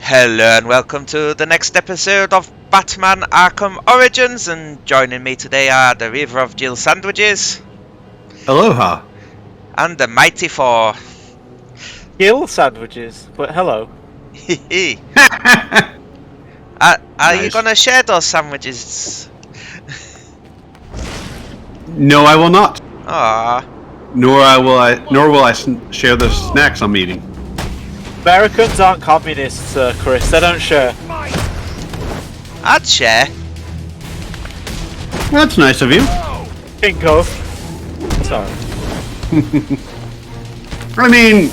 Hello and welcome to the next episode of Batman Arkham Origins, and joining me today are the Reaver of Jill Sandwiches Aloha. and the Mighty Four. Gill sandwiches, but hello. Are you Nice. gonna share those sandwiches? No, I will not. Aww. Nor will I share the snacks I'm eating. Americans aren't communists, Chris. They don't share. I'd share. That's nice of you. Bingo. Sorry. I mean,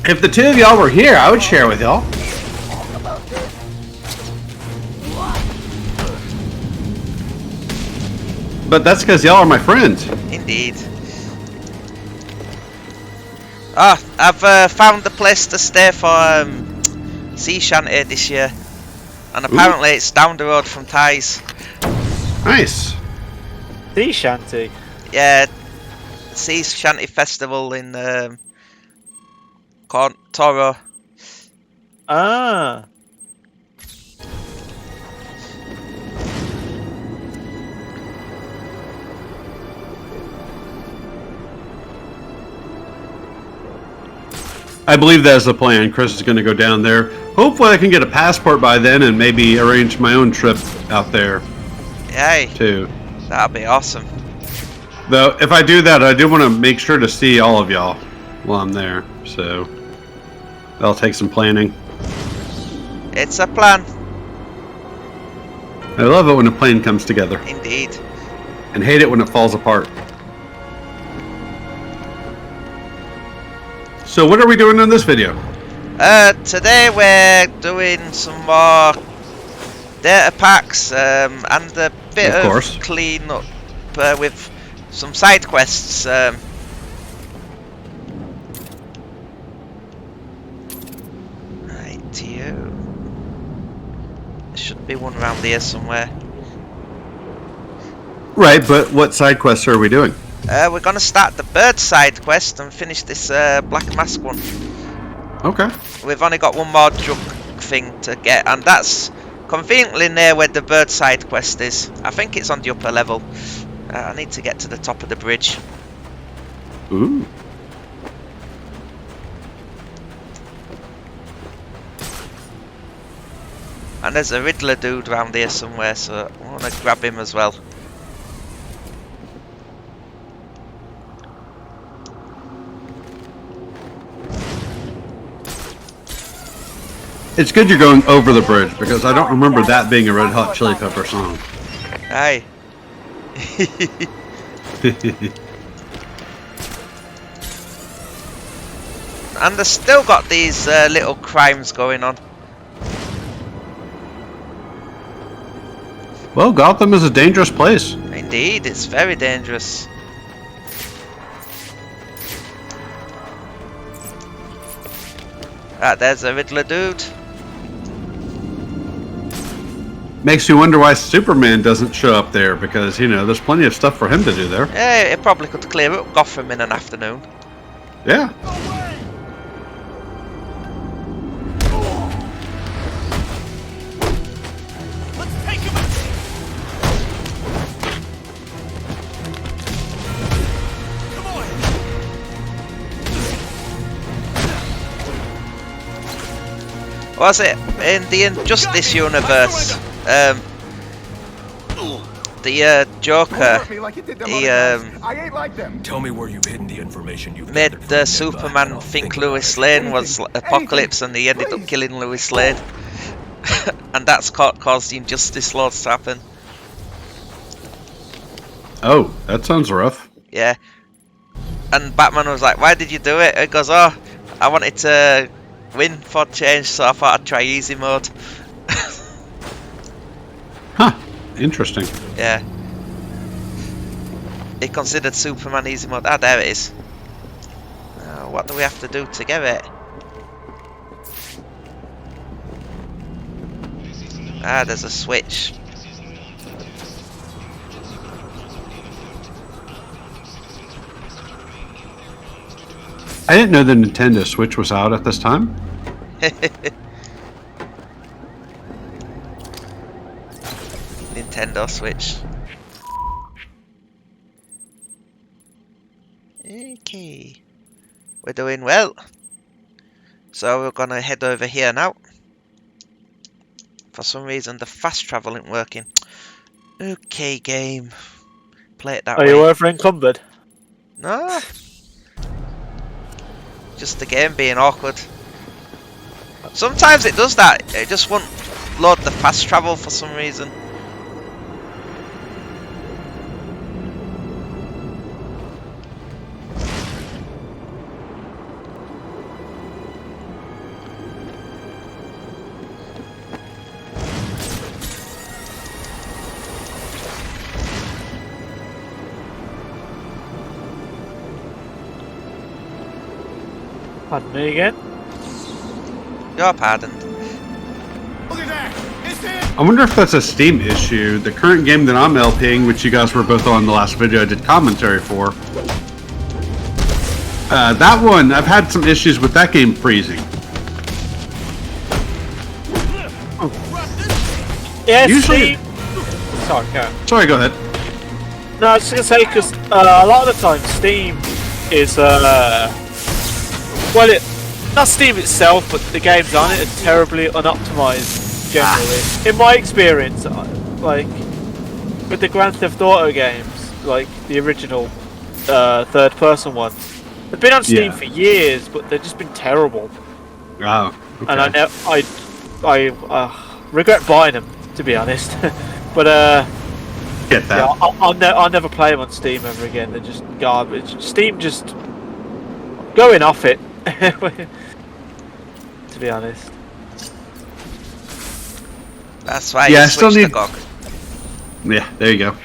if the two of y'all were here, I would share with y'all. But that's because y'all are my friends. Indeed. Ah, I've found the place to stay for sea shanty this year, and apparently it's down the road from Ty's. Nice. Sea shanty. Yeah, sea shanty festival in Toro. Ah. I believe that's the plan. Chris is going to go down there. Hopefully I can get a passport by then and maybe arrange my own trip out there Yay, too. that'd be awesome. Though, if I do that, I do want to make sure to see all of y'all while I'm there. So, that'll take some planning. It's a plan, I love it when a plan comes together, indeed. and hate it when it falls apart. So, what are we doing in this video? Today we're doing some more data packs and a bit Of of course. clean up with some side quests. Right to you. There should be one around here somewhere. Right, but what side quests are we doing? We're gonna start the bird side quest and finish this Blackmask one. Okay. We've only got one more junk thing to get, and that's conveniently near where the bird side quest is. I think it's on the upper level. I need to get to the top of the bridge. Ooh. And there's a Riddler dude around here somewhere, so I want to grab him as well. It's good you're going over the bridge, because I don't remember that being a Red Hot Chili Pepper song. Aye. And they've still got these little crimes going on. Well, Gotham is a dangerous place. Indeed, it's very dangerous. Ah, there's a Riddler dude. Makes you wonder why Superman doesn't show up there, because, you know, there's plenty of stuff for him to do there. Yeah, it probably could clear up Gotham in an afternoon. Yeah. Was it in the Injustice universe? The Joker, he Tell me where you've hidden the information you've made gathered from the Ned Superman Batman. I'll think about Lois it. Lane was Apocalypse, and he ended up killing Lois Lane. And that's caused the Injustice Lords to happen. Oh, that sounds rough. Yeah. And Batman was like, "Why did you do it?" He goes, "Oh, I wanted to win for change, so I thought I'd try easy mode." Huh. Interesting. Yeah. He considered Superman easy mode. Ah, there it is. What do we have to do to get it? Ah, there's a switch. I didn't know the Nintendo Switch was out at this time. Nintendo Switch. Okay. We're doing well. So we're gonna head over here now. For some reason the fast travel isn't working. Okay, game. Play it that Are way. you over encumbered? No. Just the game being awkward. Sometimes it does that. It just won't load the fast travel for some reason. Pardon me again? You're pardoned. I wonder if that's a Steam issue. The current game that I'm LPing, which you guys were both on the last video I did commentary for. That one, I've had some issues with that game freezing. Yeah, Usually- Steam. Sorry, go. Sorry, go ahead. No, I was just gonna say because a lot of the time Steam is well, not Steam itself, but the games on it are terribly unoptimized generally. In my experience, like with the Grand Theft Auto games, like the original third-person ones, they've been on Steam for years, but they've just been terrible. Oh, okay. And I regret buying them, to be honest. But Get that. yeah, I'll never play them on Steam ever again. They're just garbage. Steam just going off it. To be honest. That's why Yeah, I you still switched to need- GOG. Yeah, there you go.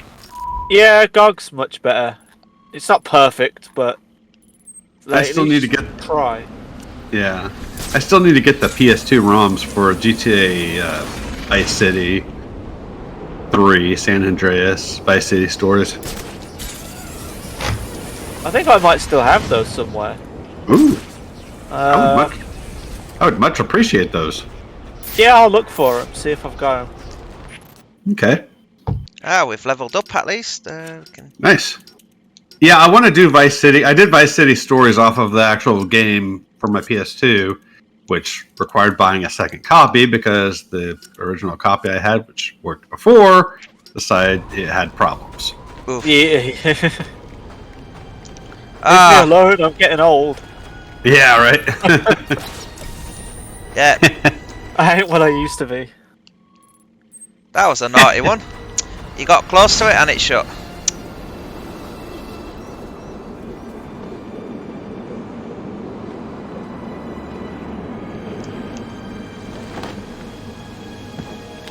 Yeah, GOG's much better. It's not perfect, but I still at need to least get- try. Yeah. I still need to get the PS2 ROMs for GTA Vice City 3, San Andreas, Vice City stores. I think I might still have those somewhere. Ooh, I Uh, would much appreciate those. yeah, I'll look for them. See if I've got them. Okay, Ah, we've leveled up at least. We can... nice. Yeah, I want to do Vice City. I did Vice City stories off of the actual game for my PS2, which required buying a second copy because the original copy I had, which worked before, decided it had problems. Oof. Yeah. Leave me Ah, alone. I'm getting old. Yeah, right. yeah, I ain't what I used to be. that was a naughty one. You got close to it and it shut.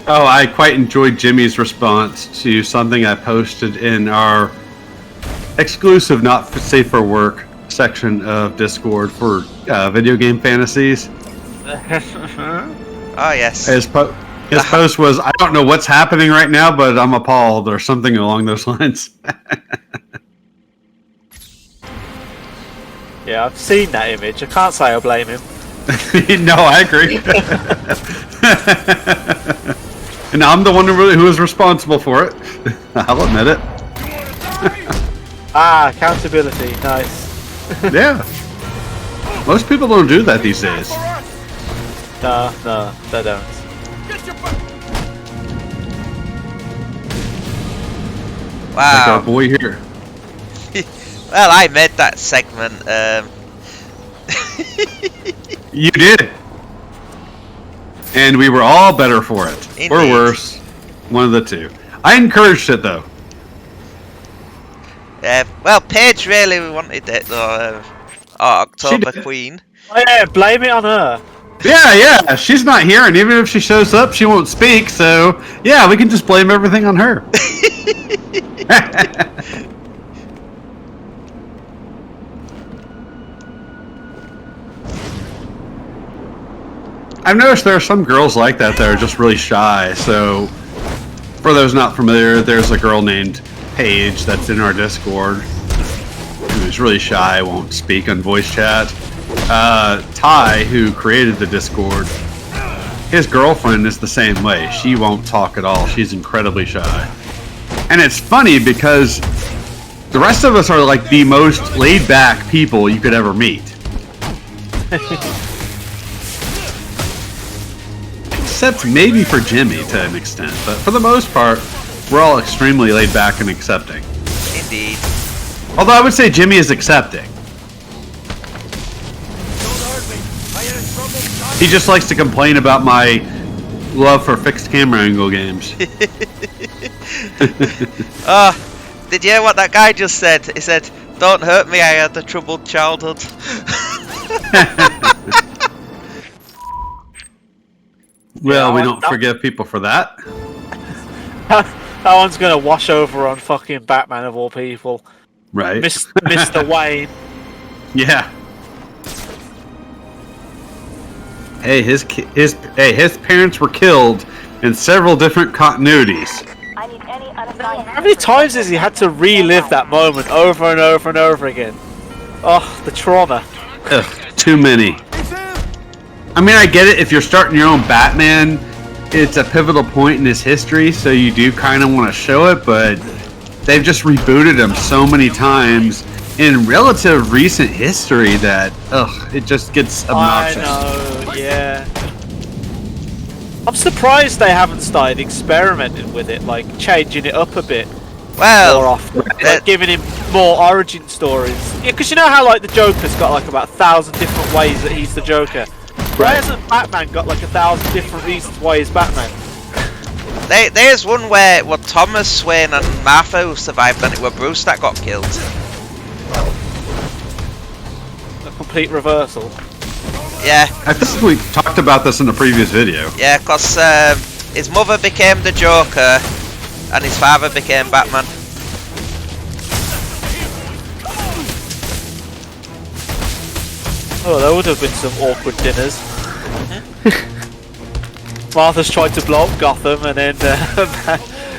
Oh, I quite enjoyed Jimmy's response to something I posted in our exclusive not safe for work section of Discord for video game fantasies. Oh yes. His post was, I don't know what's happening right now, but I'm appalled, or something along those lines. Yeah, I've seen that image. I can't say I blame him. No, I agree. And I'm the one who was responsible for it. I'll admit it. Ah, accountability. Nice. Yeah. Most people don't do that these days. No, they don't. Like our Wow. boy here. Well, I made that segment. You did. And we were all better for it. Or Indeed. worse. One of the two. I encouraged it though. Well, Paige really wanted it though. Our October did. Queen. Oh, yeah, blame it on her. Yeah, she's not here, and even if she shows up, she won't speak, so yeah, we can just blame everything on her. I've noticed there are some girls like that that are just really shy, so for those not familiar, there's a girl named Paige that's in our Discord who's really shy, won't speak on voice chat. Ty, who created the Discord, his girlfriend is the same way. She won't talk at all. She's incredibly shy. And it's funny because the rest of us are like the most laid-back people you could ever meet. Except maybe for Jimmy to an extent, but for the most part, we're all extremely laid-back and accepting. Indeed. Although I would say Jimmy is accepting. He just likes to complain about my love for fixed camera angle games. Oh, did you hear what that guy just said? He said, "Don't hurt me, I had a troubled childhood." Well, Yeah, we don't forgive people for that. That one's gonna wash over on fucking Batman of all people. Right. Mr. Wayne. Yeah. Hey, his parents were killed in several different continuities. How many times has he had to relive that moment over and over and over again? Oh, the trauma. Ugh, too many. I mean, I get it. If you're starting your own Batman, it's a pivotal point in his history, so you do kind of want to show it, but they've just rebooted him so many times in relative recent history that, it just gets obnoxious. I know, yeah. I'm surprised they haven't started experimenting with it, like changing it up a bit more Well, often, like giving him more origin stories. Yeah, because you know how like the Joker's got like about 1,000 different ways that he's the Joker. Why hasn't Batman got like 1,000 different reasons why he's Batman? there's one where Thomas Wayne and Martha survived, and it was Bruce that got killed. A complete reversal. Yeah, I think we talked about this in the previous video. yeah, because his mother became the Joker, and his father became Batman. Oh, there would have been some awkward dinners. Martha's tried to blow up Gotham, and then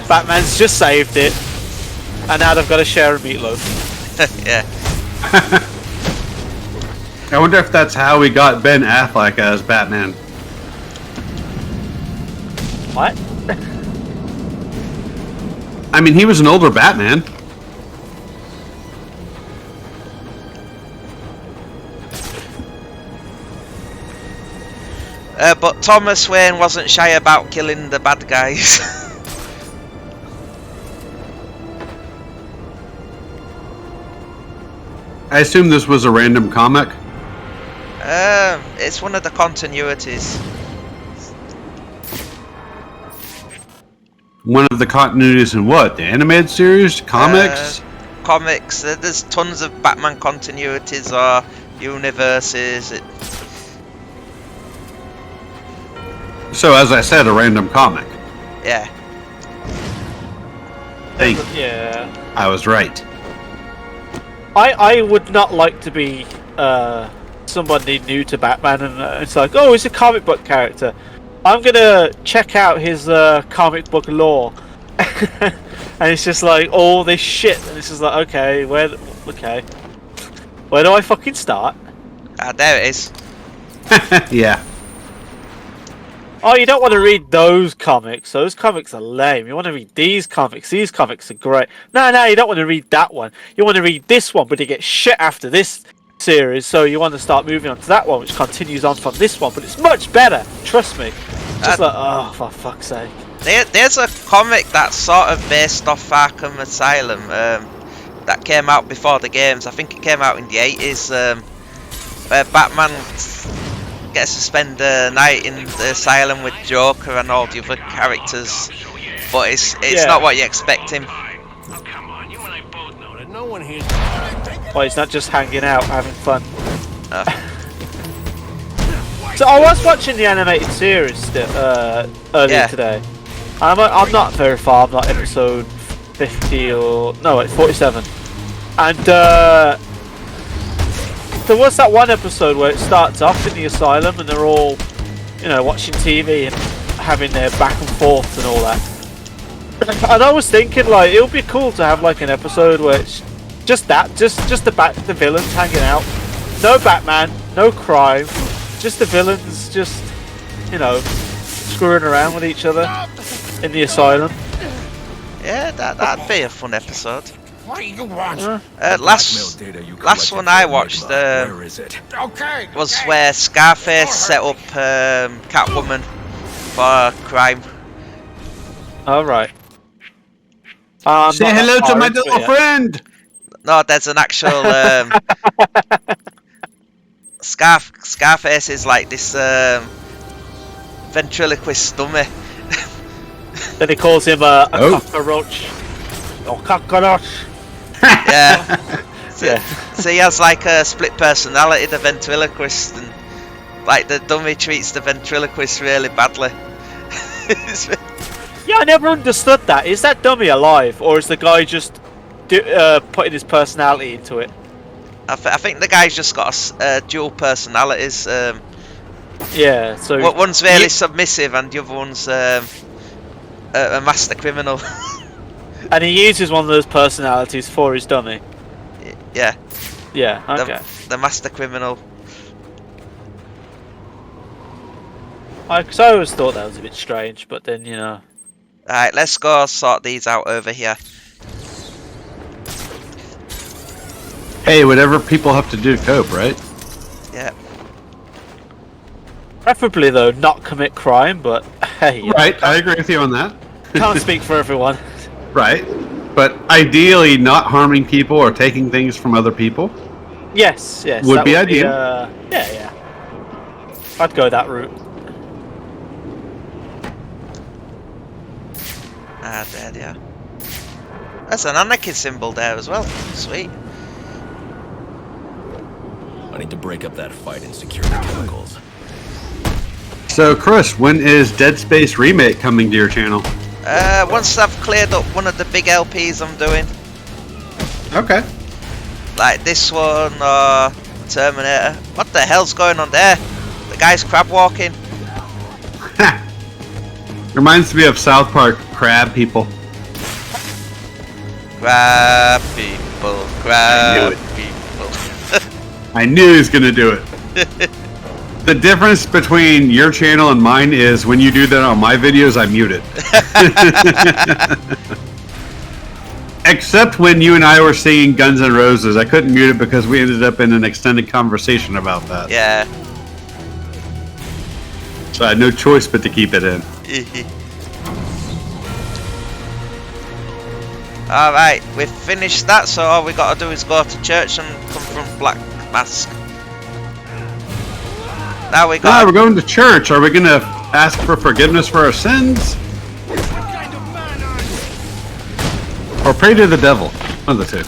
Batman's just saved it, and now they've got to share a meatloaf. Yeah. I wonder if that's how we got Ben Affleck as Batman. What? I mean, he was an older Batman. But Thomas Wayne wasn't shy about killing the bad guys. I assume this was a random comic. It's one of the continuities. One of the continuities in what? The animated series? Comics? Comics. There's tons of Batman continuities or universes. So, as I said, a random comic. Yeah. Thank you. Yeah. I was right. I would not like to be somebody new to Batman, and it's like, oh, he's a comic book character. I'm gonna check out his comic book lore, and it's just like all this shit, and it's just like, okay, where do I fucking start? Ah, there it is. Yeah. Oh, you don't want to read those comics. Those comics are lame. You want to read these comics. These comics are great. No, you don't want to read that one. You want to read this one, but it gets shit after this series, so you want to start moving on to that one, which continues on from this one, but it's much better. Trust me. Just like, oh, for fuck's sake. There's a comic that's sort of based off Arkham Asylum that came out before the games. I think it came out in the 80s, where Batman gets to spend a night in the asylum with Joker and all the other characters, but it's not what you expect him. Oh, come on, you and I both know that no one here. Well, he's not just hanging out, having fun. Uh, So I was watching the animated series earlier today. I'm not very far. I'm not episode 50 or no, wait, 47. And there was that one episode where it starts off in the asylum and they're all, watching TV and having their back and forth and all that. And I was thinking, like, it would be cool to have like an episode where it's just the villains hanging out. No Batman, no crime, just the villains, just screwing around with each other in the asylum. Yeah, that'd be a fun episode. What do you want? Last one I watched Where is it? Okay. was where Scarface set up Catwoman for crime. Alright. Say hello to my little friend. No, there's an actual Scarface is like this ventriloquist dummy. Then he calls him a cockroach. Or cockroach. Yeah. Yeah. So he has like a split personality, the ventriloquist, and like the dummy treats the ventriloquist really badly. Yeah, I never understood that. Is that dummy alive, or is the guy just putting his personality into it? I think the guy's just got dual personalities. Yeah, so One's really submissive and the other one's a master criminal. and he uses one of those personalities for his dummy. Yeah, Yeah, okay. the master criminal. Because I always thought that was a bit strange, but then, you know. Alright, let's go sort these out over here. Hey, whatever people have to do to cope, right? Yeah. Preferably, though, not commit crime, but hey. Right, I agree with you on that. Can't speak for everyone. Right, but ideally not harming people or taking things from other people. Yes, yes. Would that be ideal. Yeah. I'd go that route. Ah, there they are. That's an anarchy symbol there as well. Sweet. I need to break up that fight and secure the chemicals. So, Chris, when is Dead Space Remake coming to your channel? Once I've cleared up one of the big LPs I'm doing, Okay. like this one or Terminator. What the hell's going on there? The guy's crab walking. Reminds me of South Park crab people. Crab people, crab people. I knew he was going to do it. The difference between your channel and mine is when you do that on my videos, I mute it. Except when you and I were singing Guns N' Roses. I couldn't mute it because we ended up in an extended conversation about that. Yeah. So I had no choice but to keep it in. Alright, we've finished that, so all we gotta do is go to church and confront Blackmask. Now we got. We're going to church. Are we going to ask for forgiveness for our sins? Or pray to the devil? One of the two.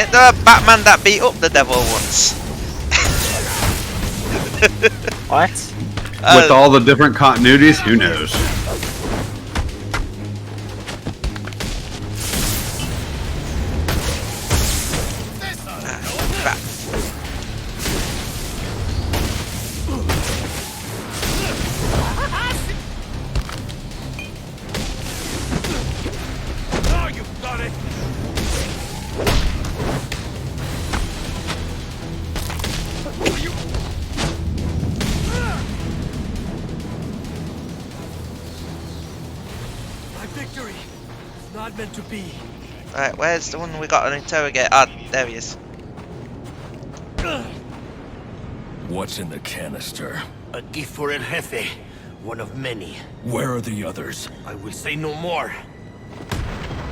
Ain't there a Batman that beat up the devil once? What? With all the different continuities, who knows? Crap. Oh, you got it. My victory is not meant to be. Right, where's the one we got to interrogate? Ah, there he is. What's in the canister? A gift for El Jefe. One of many. Where are the others? I will say no more.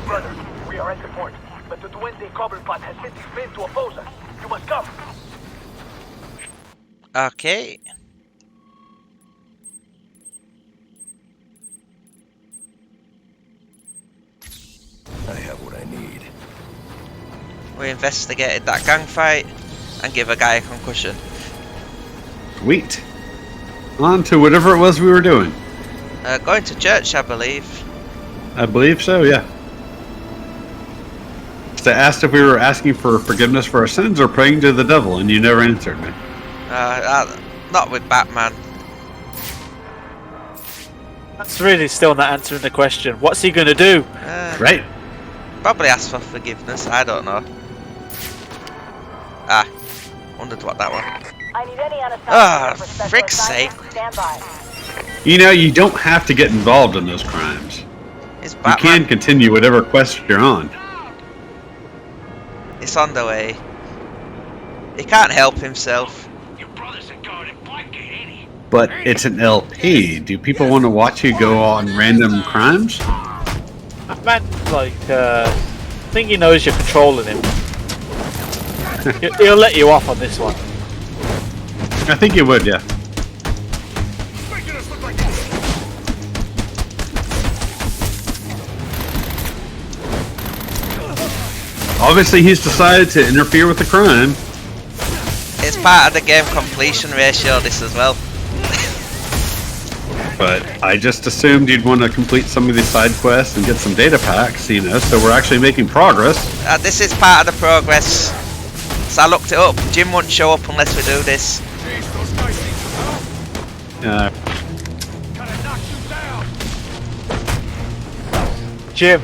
Brothers, we are at the port, but the Duende Cobblepot has sent his men to oppose us. You must come. Okay. I have what I need. We investigated that gang fight and give a guy a concussion. Sweet. On to whatever it was we were doing. Going to church, I believe. I believe so, yeah. So I asked if we were asking for forgiveness for our sins or praying to the devil, and you never answered me. Not with Batman. That's really still not answering the question. What's he gonna do? Right. Probably ask for forgiveness, I don't know. Ah, wondered what that was. I need any Ah, for special frick's sake. assignment. Stand by. You know, you don't have to get involved in those crimes. It's You Batman. can continue whatever quest you're on. It's on the way. He can't help himself. Your brother's a guard at Blackgate, ain't he? But it's an LP. Do people want to watch you go on random crimes? Man, like, I think he knows you're controlling him. He'll let you off on this one. I think you would, yeah. Making us look like this. Obviously, he's decided to interfere with the crime. It's part of the game completion ratio, this as well. But I just assumed you'd want to complete some of these side quests and get some data packs, you know, so we're actually making progress. This is part of the progress. So I looked it up. Jim won't show up unless we do this. Jeez, those guys need some help. Kinda knocked you down. Jim.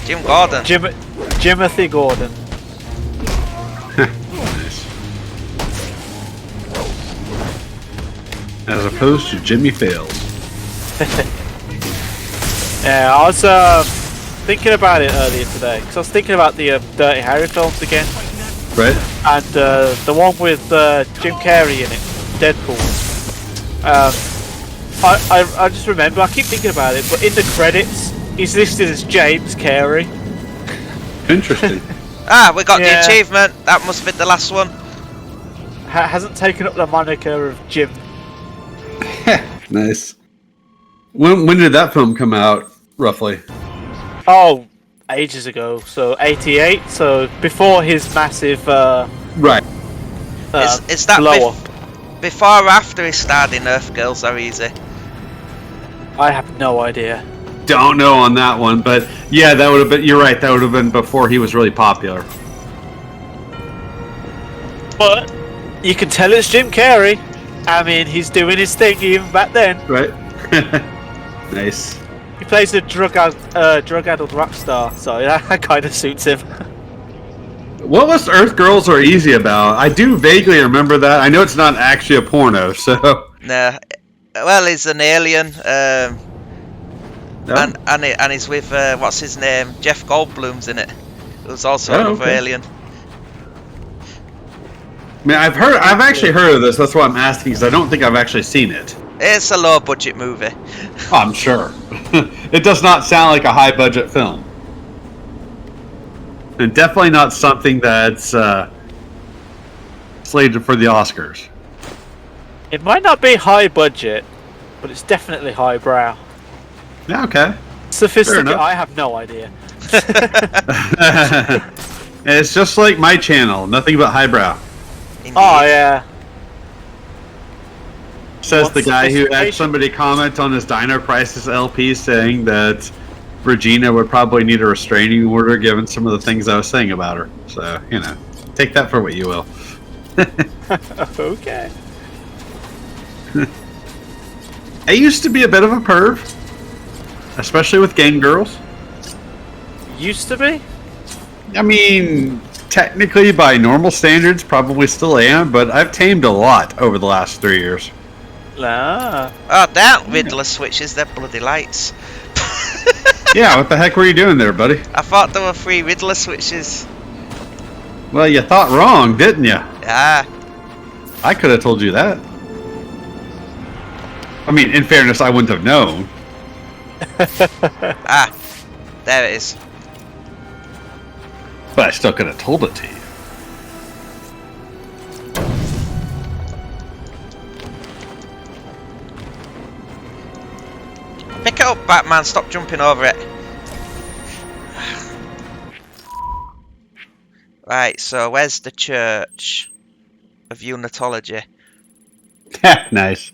Jim Gordon. Jimothy Gordon. Nice. As opposed to Jimmy Fails. Yeah, I was thinking about it earlier today because I was thinking about the Dirty Harry films again, Right? and the one with Jim Carrey in it, Deadpool. I just remember, I keep thinking about it, but in the credits he's listed as James Carey. Interesting. We got the Yeah. achievement. That must be the last one. Hasn't taken up the moniker of Jim. Nice. When did that film come out, roughly? Oh, ages ago. So 88. So before his massive Right. Is that blow up. before or after he starred in Earth Girls Are Easy? I have no idea. Don't know on that one, but yeah, that would have been. You're right. That would have been before he was really popular. But you can tell it's Jim Carrey. I mean, he's doing his thing even back then. Right. Nice. He plays a drug-addled rock star, so that kind of suits him. What was Earth Girls Are Easy about? I do vaguely remember that. I know it's not actually a porno, so. No. Well, he's an alien. No? And he's with what's his name? Jeff Goldblum's in it. Who's also another okay. alien. I mean, I've actually heard of this. That's why I'm asking, because I don't think I've actually seen it. It's a low budget movie. Oh, I'm sure. It does not sound like a high budget film. And definitely not something that's slated for the Oscars. It might not be high budget, but it's definitely highbrow. Yeah, okay. Sophisticated. enough. I have no idea. It's just like my channel, nothing but highbrow. Indeed. Oh yeah. Says What's the guy who had sophistication? somebody comment on his Dino Crisis LP saying that Regina would probably need a restraining order given some of the things I was saying about her. So, you know, take that for what you will. Okay. I used to be a bit of a perv, especially with gang girls. Used to be. I mean, technically by normal standards, probably still am, but I've tamed a lot over the last 3 years. Ah. Oh, that Riddler switches their bloody lights. Yeah, what the heck were you doing there, buddy? I thought there were 3 Riddler switches. Well, you thought wrong, didn't you? Yeah. I could have told you that. I mean, in fairness, I wouldn't have known. There it is. But I still could have told it to you. Pick it up, Batman. Stop jumping over it. Right, so where's the Church of Unitology? Nice.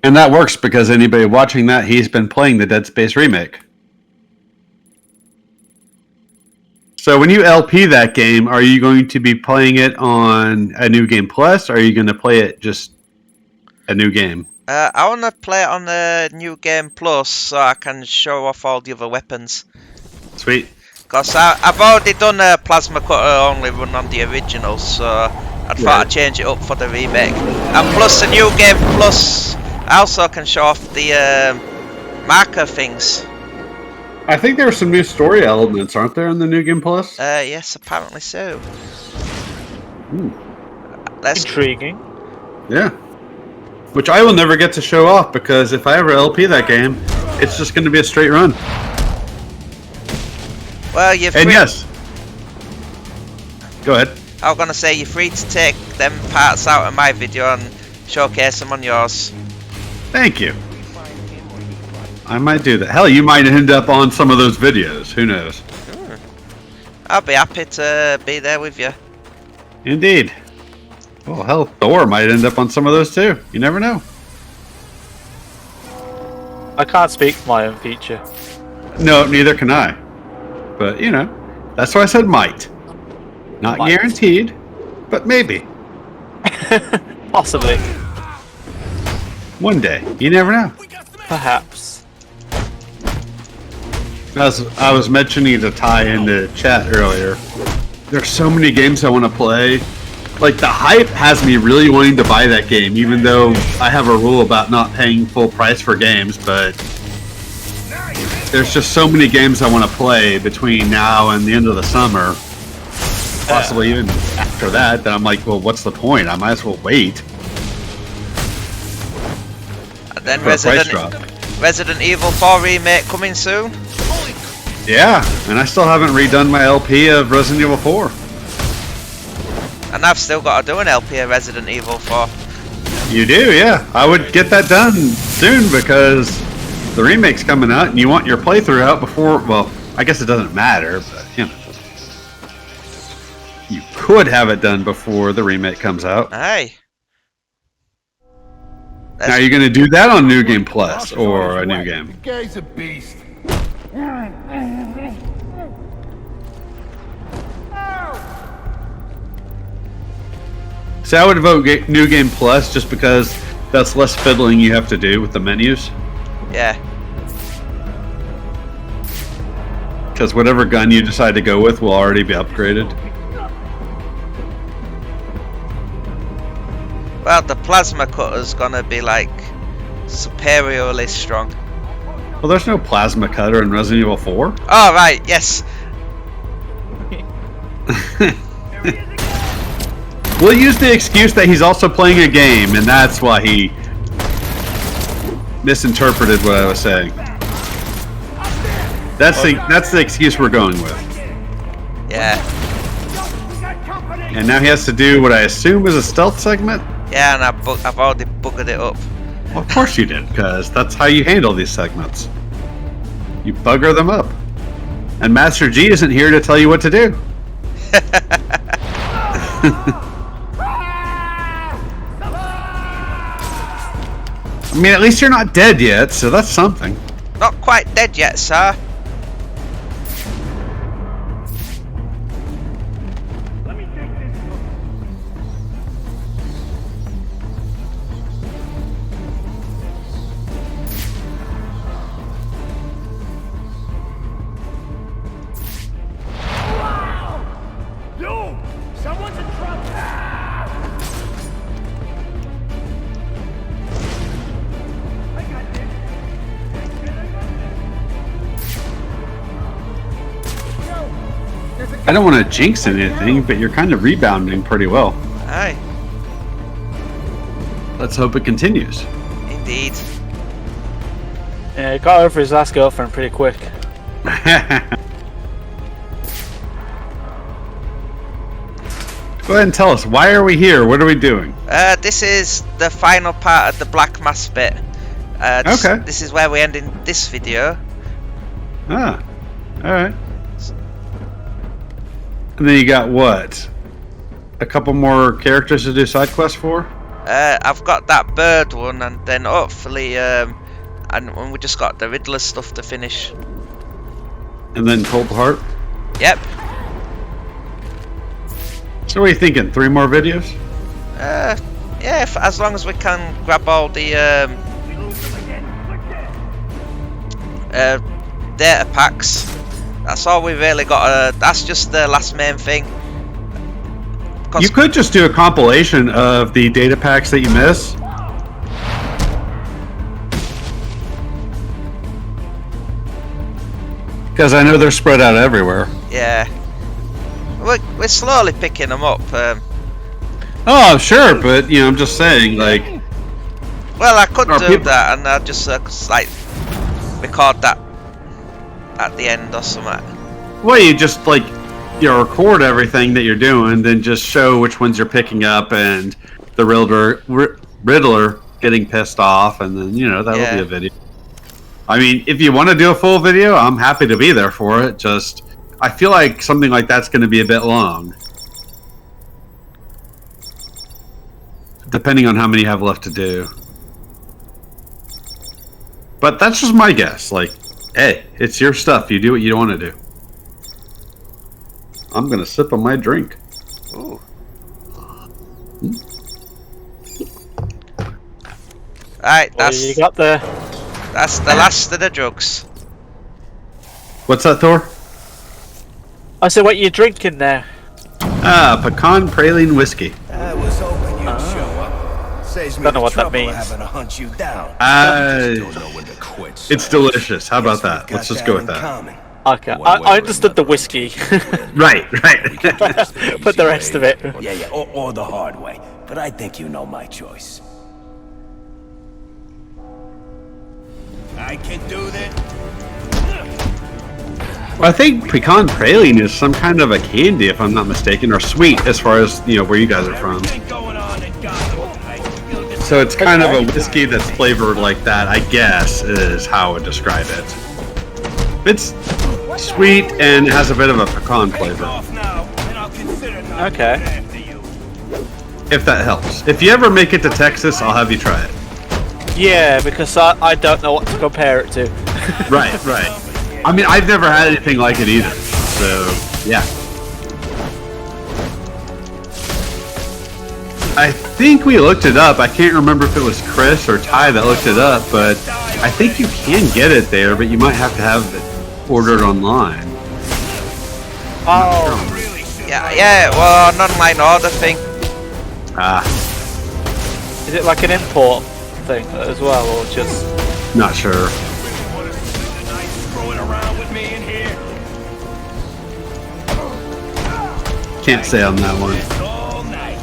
And that works because anybody watching that, he's been playing the Dead Space remake. So when you LP that game, are you going to be playing it on a New Game Plus, or are you going to play it just a new game? I want to play it on the New Game Plus so I can show off all the other weapons. Sweet. Because I've already done a plasma cutter only run on the original, so I thought I'd change it up for the remake. And plus the new game plus, I also can show off the marker things. I think there are some new story elements, aren't there, in the New Game Plus? Yes, apparently so. Let's Intriguing. Yeah. Which I will never get to show off, because if I ever LP that game, it's just going to be a straight run. Well, you're free. And yes. Go ahead. I was gonna say you're free to take them parts out of my video and showcase them on yours. Thank you. I might do that. Hell, you might end up on some of those videos. Who knows? I'll be happy to be there with you. Indeed. Well, hell, Thor might end up on some of those too. You never know. I can't speak for my own future. No, neither can I. But, you know, that's why I said might. Not Might. guaranteed, but maybe. Possibly. One day. You never know. Perhaps. As I was mentioning to Ty in the chat earlier, there's so many games I want to play. Like, the hype has me really wanting to buy that game, even though I have a rule about not paying full price for games, but there's just so many games I want to play between now and the end of the summer. Possibly even after that I'm like, well, what's the point? I might as well wait. And then For a price drop. Resident Evil 4 remake coming soon. Yeah, and I still haven't redone my LP of Resident Evil 4. And I've still got to do an LP of Resident Evil 4. You do, yeah. I would get that done soon because the remake's coming out and you want your playthrough out before, well, I guess it doesn't matter, but, you know. You could have it done before the remake comes out. Aye. Now, are you going to do that on New Game Plus or a new game? The guy's a beast. See, I would vote New Game Plus just because that's less fiddling you have to do with the menus. Yeah. Because whatever gun you decide to go with will already be upgraded. Well, the plasma cutter's gonna be like superiorly strong. Well, there's no plasma cutter in Resident Evil 4. Oh, right, yes. We'll use the excuse that he's also playing a game, and that's why he misinterpreted what I was saying. That's the excuse we're going with. Yeah. And now he has to do what I assume is a stealth segment? Yeah, and I've already buggered it up. Well, of course you did, because that's how you handle these segments. You bugger them up. And Master G isn't here to tell you what to do. I mean, at least you're not dead yet, so that's something. Not quite dead yet, sir. Someone's in trouble! I got this. I don't want to jinx anything, but you're kind of rebounding pretty well. Aye, Let's hope it continues. indeed. Yeah, he got over his last girlfriend pretty quick. Go ahead and tell us, why are we here? What are we doing? This is the final part of the Blackmask bit. Okay. This is where we end in this video. Ah, alright. And then you got what? A couple more characters to do side quests for? I've got that bird one, and then hopefully, and we just got the Riddler stuff to finish. And then Cold Heart? Yep. So what are you thinking? 3 more videos? Yeah, as long as we can grab all the data packs. That's all we really got. That's just the last main thing. You could just do a compilation of the data packs that you miss. Because I know they're spread out everywhere. Yeah. We're slowly picking them up. Oh, sure, but I'm just saying, like. Well, I could Are do people- that, and I'd just like record that at the end or something. Well, you just record everything that you're doing, then just show which ones you're picking up, and the Riddler getting pissed off, and then that'll be a video. I mean, if you want to do a full video, I'm happy to be there for it. Just, I feel like something like that's going to be a bit long, depending on how many you have left to do. But that's just my guess. Like, hey, it's your stuff. You do what you want to do. I'm gonna sip on my drink. Ooh. Right, What you got there? that's the last of the drugs. What's that, Thor? I said, what you drinking there? Pecan praline whiskey. I was hoping you'd show up. Saves me Don't know the what that trouble means. having to hunt you down. Don't know when to quit. It's delicious. How about that? Got Let's just go with in that. common. Okay, One way I or understood the another. whiskey, Right. but the rest of it. Yeah, or the hard way. But I think you know my choice. I can do this. Well, I think pecan praline is some kind of a candy, if I'm not mistaken, or sweet, as far as where you guys are from. Everything going on in Gotham tonight. You'll just- So it's kind of a whiskey that's flavored like that, I guess, is how I would describe it. It's sweet and has a bit of a pecan flavor, Off now, and I'll consider not Okay. going after you. if that helps. If you ever make it to Texas, I'll have you try it. Yeah, because I don't know what to compare it to. Right. I mean, I've never had anything like it either, so yeah. I think we looked it up. I can't remember if it was Chris or Ty that looked it up, but I think you can get it there, but you might have to have it ordered online. Oh, Yeah, well, an online order thing. Ah, is it like an import thing as well, or just? not sure. Screwing around with me in here. Can't say on that one. All night.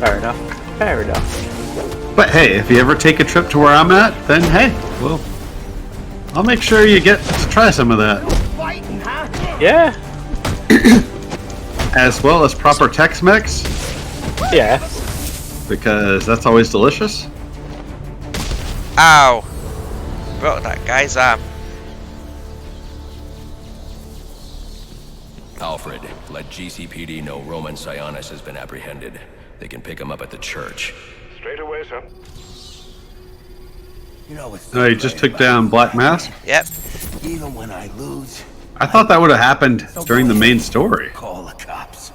Fair enough. But hey, if you ever take a trip to where I'm at, then hey, well, I'll make sure you get to try some of that. Fighting, huh? Yeah. As well as proper Tex-Mex, Yeah. because that's always delicious. Ow. Broke that guy's arm. Alfred, let GCPD know Roman Sionis has been apprehended. They can pick him up at the church. Straight away, sir. You know what's No, he just took down Blackmask. Yep. Even when I lose, I thought that would have happened during the main story. call the cops.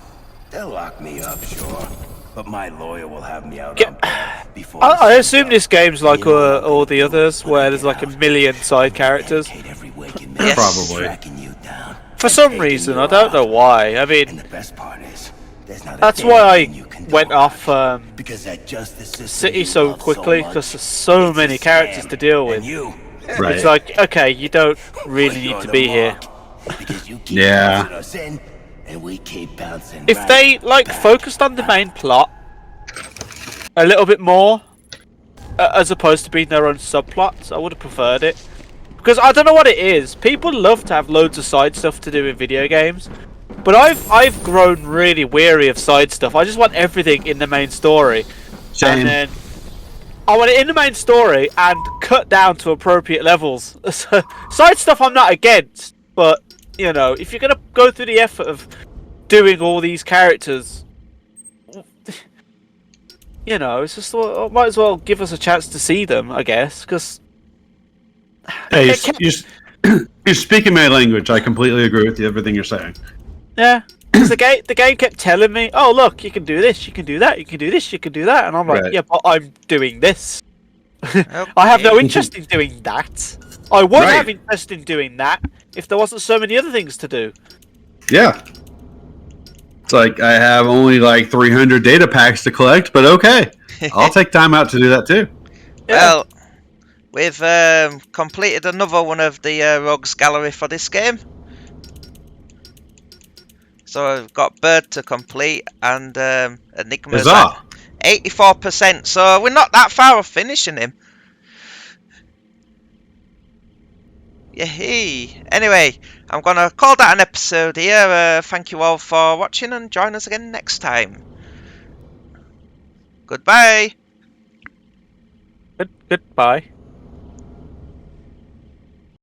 They'll lock me up, sure. But my lawyer will have me out Yeah. on bail before I the assume this game's like all the others, where there's like a million side characters. Every waking Yes. Probably. tracking you down. For some reason, I don't know why. I And mean, the best part is, there's not a that's damn why thing you can I do went about off it. Because that justice system City you so love quickly, much, because there's so it's many a characters scam. to deal And with. you, Right. It's like, okay, you don't really you're need to the be here. mark, because you keep Yeah. bouncing us in, and we keep bouncing If right they like back. focused on the main plot a little bit more, as opposed to being their own subplots, I would have preferred it. Because I don't know what it is. People love to have loads of side stuff to do in video games, but I've grown really weary of side stuff. I just want everything in the main story, Same. and then I want it in the main story and cut down to appropriate levels. So, side stuff I'm not against, but if you're gonna go through the effort of doing all these characters, it's just might as well give us a chance to see them, I guess. Because Hey, you're speaking my language. I completely agree with you, everything you're saying. yeah, because the game kept telling me, "Oh, look, you can do this, you can do that, you can do this, you can do that," and I'm like, Right. "Yeah, but I'm doing this. I have no Okay. interest in doing that." I would Right. have interest in doing that if there wasn't so many other things to do. Yeah. It's like I have only like 300 data packs to collect, but okay. I'll take time out to do that too. Yeah. Well, we've completed another one of the Rogues Gallery for this game. So I've got Bird to complete and Enigma's Huzzah! at 84%. So we're not that far off finishing him. Yay! Anyway, I'm gonna call that an episode here. Thank you all for watching and join us again next time. Goodbye. Goodbye.